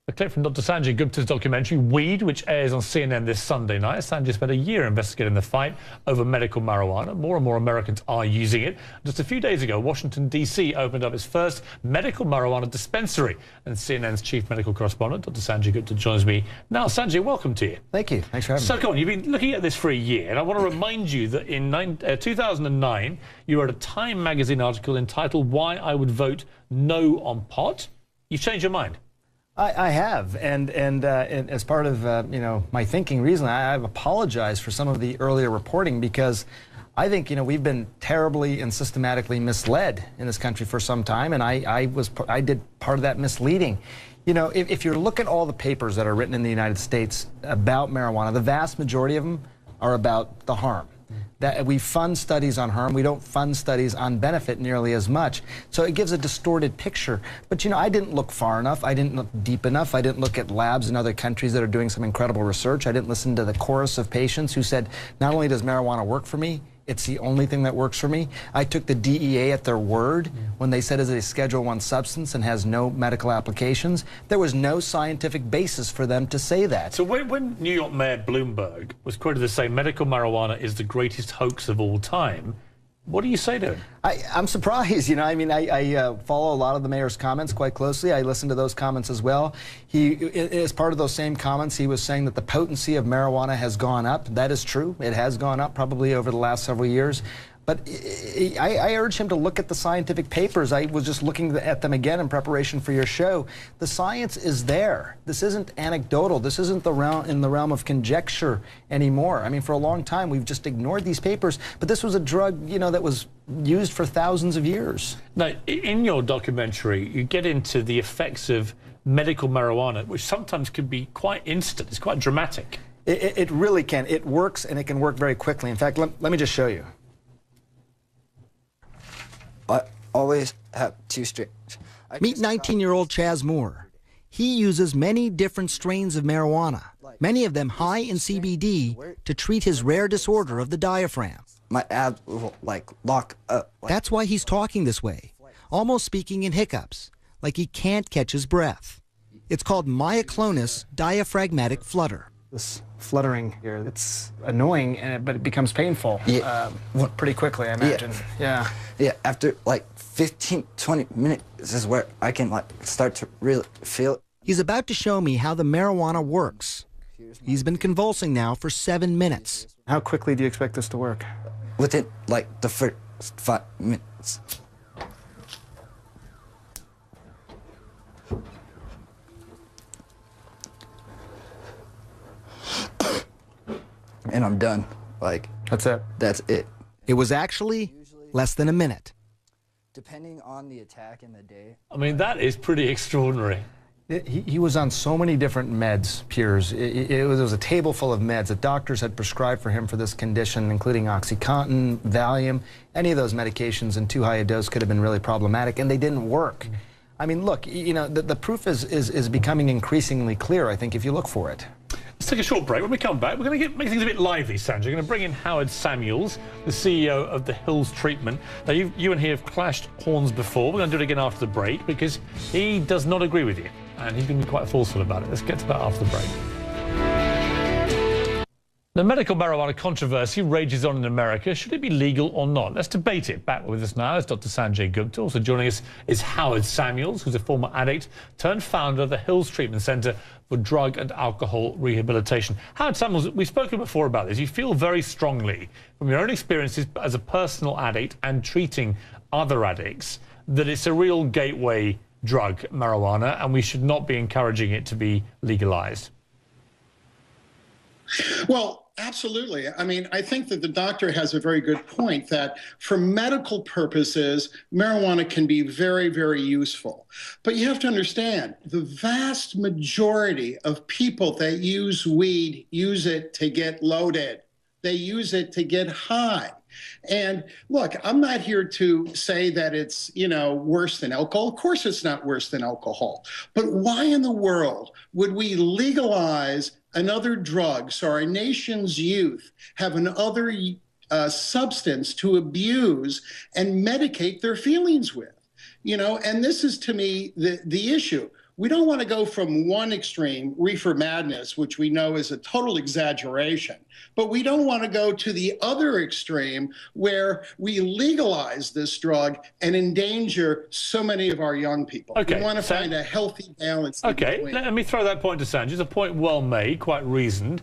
A clip from Dr. Sanjay Gupta's documentary, Weed, which airs on CNN this Sunday night. Sanjay spent a year investigating the fight over medical marijuana. More and more Americans are using it. Just a few days ago, Washington, D.C. opened up its first medical marijuana dispensary. And CNN's chief medical correspondent, Dr. Sanjay Gupta, joins me now. Sanjay, welcome to you. Thank you. Thanks for having me. So, come on, you've been looking at this for a year, and I want to remind you that in 2009, you wrote a Time magazine article entitled Why I Would Vote No on Pot. You've changed your mind. I have, and as part of my thinking recently, I've apologized for some of the earlier reporting because I think we've been terribly and systematically misled in this country for some time, and I did part of that misleading. If you look at all the papers that are written in the United States about marijuana, the vast majority of them are about the harm. That we fund studies on harm, we don't fund studies on benefit nearly as much. So it gives a distorted picture. But I didn't look far enough, I didn't look deep enough, I didn't look at labs in other countries that are doing some incredible research. I didn't listen to the chorus of patients who said, not only does marijuana work for me, it's the only thing that works for me. I took the DEA at their word when they said it's a Schedule I substance and has no medical applications. There was no scientific basis for them to say that. So when New York Mayor Bloomberg was quoted as saying medical marijuana is the greatest hoax of all time, what do you say to him? I'm surprised, I follow a lot of the mayor's comments quite closely. I listen to those comments as well. As part of those same comments, he was saying that the potency of marijuana has gone up. That is true. It has gone up probably over the last several years. But I urge him to look at the scientific papers. I was just looking at them again in preparation for your show. The science is there. This isn't anecdotal. This isn't in the realm of conjecture anymore. I mean, for a long time, we've just ignored these papers. But this was a drug, that was used for thousands of years. Now, in your documentary, you get into the effects of medical marijuana, which sometimes can be quite instant. It's quite dramatic. It really can. It works, and it can work very quickly. In fact, let me just show you. I always have two strains. Meet 19-year-old Chaz Moore. He uses many different strains of marijuana, many of them high in CBD, to treat his rare disorder of the diaphragm. My abs will lock up. That's why he's talking this way, almost speaking in hiccups, like he can't catch his breath. It's called myoclonus diaphragmatic flutter. This fluttering here, it's annoying, but it becomes painful pretty quickly, I imagine. Yeah, after 15, 20 minutes is where I can start to really feel it. He's about to show me how the marijuana works. He's been convulsing now for 7 minutes. How quickly do you expect this to work? Within the first 5 minutes. And I'm done. That's it? That's it. It was actually less than a minute. Depending on the attack in the day. I mean, that is pretty extraordinary. He was on so many different meds, Piers. It was a table full of meds that doctors had prescribed for him for this condition, including OxyContin, Valium. Any of those medications in too high a dose could have been really problematic, and they didn't work. I mean, look, the proof is becoming increasingly clear, I think, if you look for it. Let's take a short break. When we come back, we're going to make things a bit lively, Sanjay. We're going to bring in Howard Samuels, the CEO of the Hills Treatment. Now, you and he have clashed horns before. We're going to do it again after the break because he does not agree with you, and he's going to be quite forceful about it. Let's get to that after the break. The medical marijuana controversy rages on in America. Should it be legal or not? Let's debate it. Back with us now is Dr. Sanjay Gupta. Also joining us is Howard Samuels, who's a former addict turned founder of the Hills Treatment Center for Drug and Alcohol Rehabilitation. Howard Samuels, we've spoken before about this. You feel very strongly from your own experiences as a personal addict and treating other addicts that it's a real gateway drug, marijuana, and we should not be encouraging it to be legalized. Well, absolutely. I mean, I think that the doctor has a very good point that for medical purposes, marijuana can be very, very useful. But you have to understand, the vast majority of people that use weed use it to get loaded. They use it to get high. And look, I'm not here to say that it's, worse than alcohol. Of course it's not worse than alcohol. But why in the world would we legalize another drug so our nation's youth have another substance to abuse and medicate their feelings with? And this is, to me, the issue. we don't want to go from one extreme, reefer madness, which we know is a total exaggeration, but we don't want to go to the other extreme where we legalize this drug and endanger so many of our young people. Okay, we want to find a healthy balance. Okay, let me throw that point to Sanjay. It's a point well made, quite reasoned.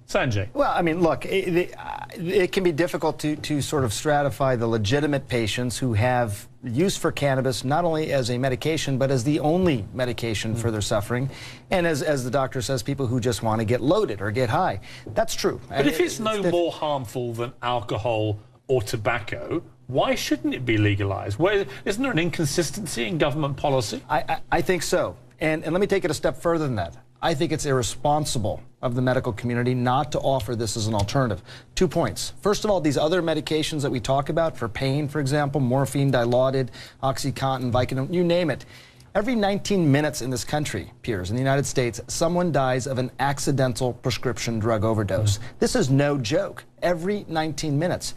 Sanjay. Well, I mean, look, it can be difficult to sort of stratify the legitimate patients who have use for cannabis not only as a medication, but as the only medication for their suffering. And as the doctor says, people who just want to get loaded or get high. That's true. But if it's no more harmful than alcohol or tobacco, why shouldn't it be legalized? Isn't there an inconsistency in government policy? I think so. And let me take it a step further than that. I think it's irresponsible of the medical community not to offer this as an alternative. 2 points. First of all, these other medications that we talk about for pain, for example, morphine, Dilaudid, OxyContin, Vicodin, you name it. Every 19 minutes in this country, Piers, in the United States, someone dies of an accidental prescription drug overdose. This is no joke. Every 19 minutes.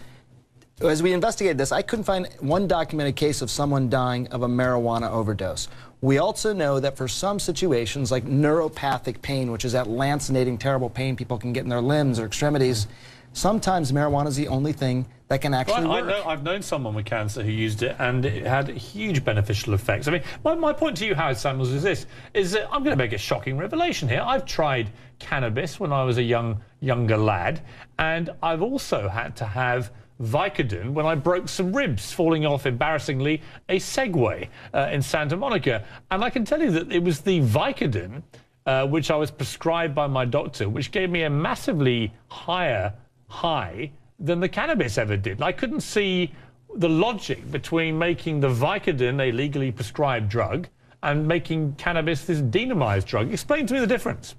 As we investigated this, I couldn't find one documented case of someone dying of a marijuana overdose. We also know that for some situations like neuropathic pain, which is that lancinating, terrible pain people can get in their limbs or extremities, sometimes marijuana is the only thing that can actually work. I've known someone with cancer who used it, and it had huge beneficial effects. I mean, my point to you, Howard Samuels, is this, is that I'm going to make a shocking revelation here. I've tried cannabis when I was a younger lad, and I've also had to have Vicodin when I broke some ribs falling off, embarrassingly, a Segway in Santa Monica. And I can tell you that it was the Vicodin, which I was prescribed by my doctor, which gave me a massively higher high than the cannabis ever did. I couldn't see the logic between making the Vicodin a legally prescribed drug and making cannabis this demonized drug. Explain to me the difference.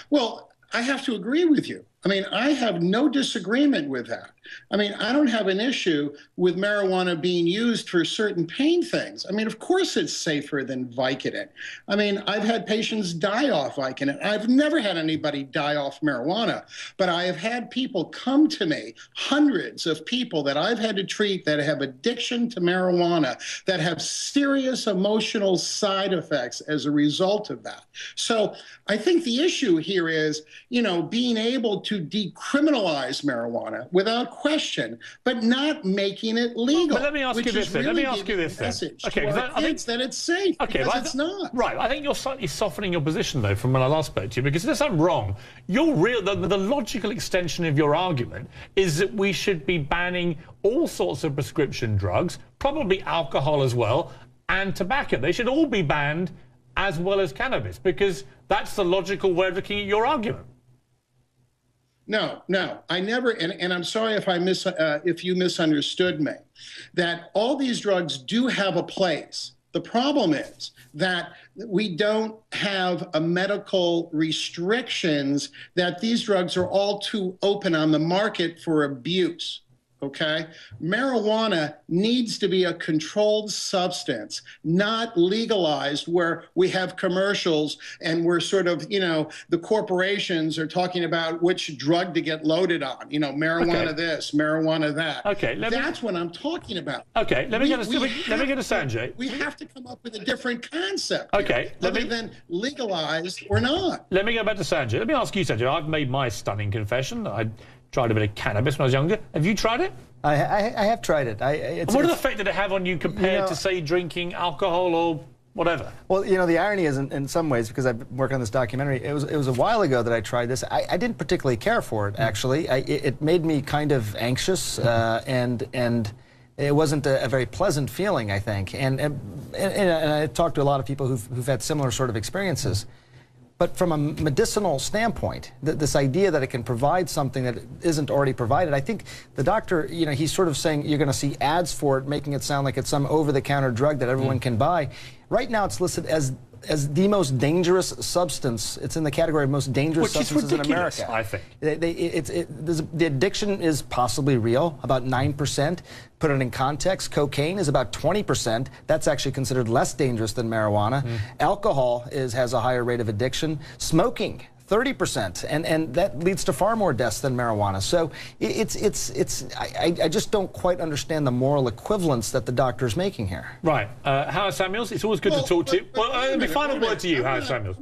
Well, I have to agree with you. I mean, I have no disagreement with that. I mean, I don't have an issue with marijuana being used for certain pain things. I mean, of course it's safer than Vicodin. I mean, I've had patients die off Vicodin. I've never had anybody die off marijuana, but I have had people come to me, hundreds of people that I've had to treat that have addiction to marijuana, that have serious emotional side effects as a result of that. So I think the issue here is, you know, being able to decriminalize marijuana without question, but not making it legal. But let me ask you this then. Let me ask you this then. Okay, I think that it's safe. Okay, because it's not. Right. I think you're slightly softening your position though from when I last spoke to you, because unless I'm wrong, the logical extension of your argument is that we should be banning all sorts of prescription drugs, probably alcohol as well, and tobacco. They should all be banned as well as cannabis, because that's the logical way of looking at your argument. No, I never, and I'm sorry if you misunderstood me, that all these drugs do have a place. The problem is that we don't have a medical restrictions, that these drugs are all too open on the market for abuse. Okay, marijuana needs to be a controlled substance, not legalized where we have commercials and we're sort of, you know, the corporations are talking about which drug to get loaded on, you know, marijuana this, marijuana that. Okay, that's what I'm talking about. Okay, let me get to Sanjay. We have to come up with a different concept. Okay, other than legalized or not. Let me go back to Sanjay. Let me ask you, Sanjay. I've made my stunning confession. I tried a bit of cannabis when I was younger. Have you tried it? I have tried it. What effect did it have on you compared to, say, drinking alcohol or whatever? Well, you know, the irony is in some ways, because I've been working on this documentary, it was a while ago that I tried this. I didn't particularly care for it, actually. It made me kind of anxious, and it wasn't a very pleasant feeling, I think. And I talked to a lot of people who've had similar sort of experiences. But from a medicinal standpoint, this idea that it can provide something that isn't already provided, I think the doctor, you know, he's sort of saying you're going to see ads for it, making it sound like it's some over-the-counter drug that everyone can buy. Right now it's listed as the most dangerous substance. It's in the category of most dangerous substances in America. I think. The addiction is possibly real, about 9%. Put it in context, cocaine is about 20%. That's actually considered less dangerous than marijuana. Alcohol has a higher rate of addiction. Smoking, 30%, and that leads to far more deaths than marijuana. So I just don't quite understand the moral equivalence that the doctor is making here. Right. Howard Samuels, it's always good to talk to you. Well, the final word to you, Howard Samuels.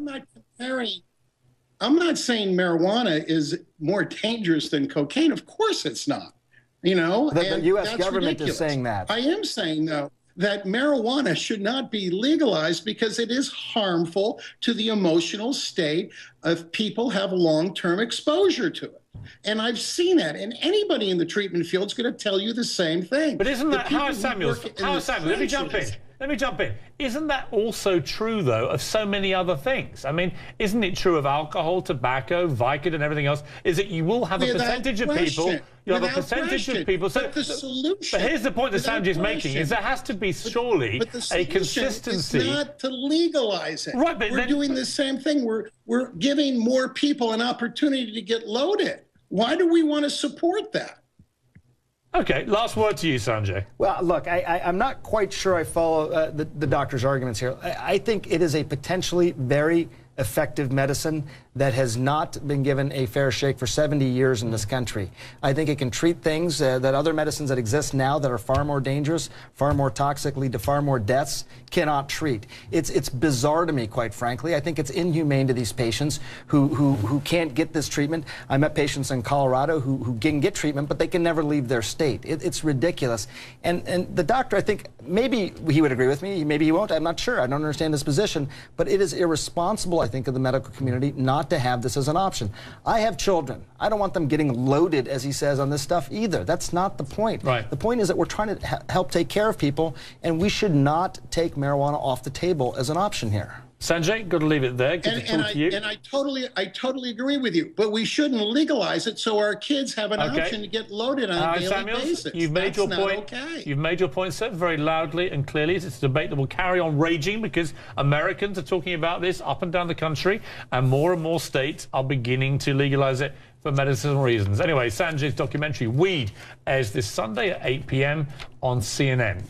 I'm not saying marijuana is more dangerous than cocaine. Of course it's not. You know, the U.S. government ridiculous. is saying that. I am saying, though, that marijuana should not be legalized because it is harmful to the emotional state of people have long-term exposure to it. And I've seen that. And anybody in the treatment field is going to tell you the same thing. But isn't that, Howard Samuels, let me jump in. Let me jump in. Isn't that also true, though, of so many other things? I mean, isn't it true of alcohol, tobacco, Vicodin, and everything else? Is that you will have a percentage of people. You have a percentage of people. So, but the solution. But here's the point that Sanjay's making: is there has to be surely a consistency. It's not to legalize it. Right, but we're doing the same thing. We're giving more people an opportunity to get loaded. Why do we want to support that? Okay, last word to you, Sanjay. Well, look, I'm not quite sure I follow the doctor's arguments here. I think it is a potentially very effective medicine that has not been given a fair shake for 70 years in this country. I think it can treat things that other medicines that exist now that are far more dangerous, far more toxic, lead to far more deaths, cannot treat. It's bizarre to me, quite frankly. I think it's inhumane to these patients who can't get this treatment. I met patients in Colorado who can get treatment, but they can never leave their state. It's ridiculous. And the doctor, I think, maybe he would agree with me, maybe he won't, I'm not sure. I don't understand his position, but it is irresponsible, I think, of the medical community not to have this as an option. I have children. I don't want them getting loaded, as he says, on this stuff either. That's not the point. Right. The point is that we're trying to help take care of people, and we should not take marijuana off the table as an option here. Sanjay, got to leave it there. Good to talk to you. And I totally agree with you. But we shouldn't legalize it so our kids have an option to get loaded on a daily basis. You've made your point. Okay. You've made your point, sir, very loudly and clearly. It's a debate that will carry on raging because Americans are talking about this up and down the country, and more states are beginning to legalize it for medicinal reasons. Anyway, Sanjay's documentary Weed airs this Sunday at 8 p.m. on CNN.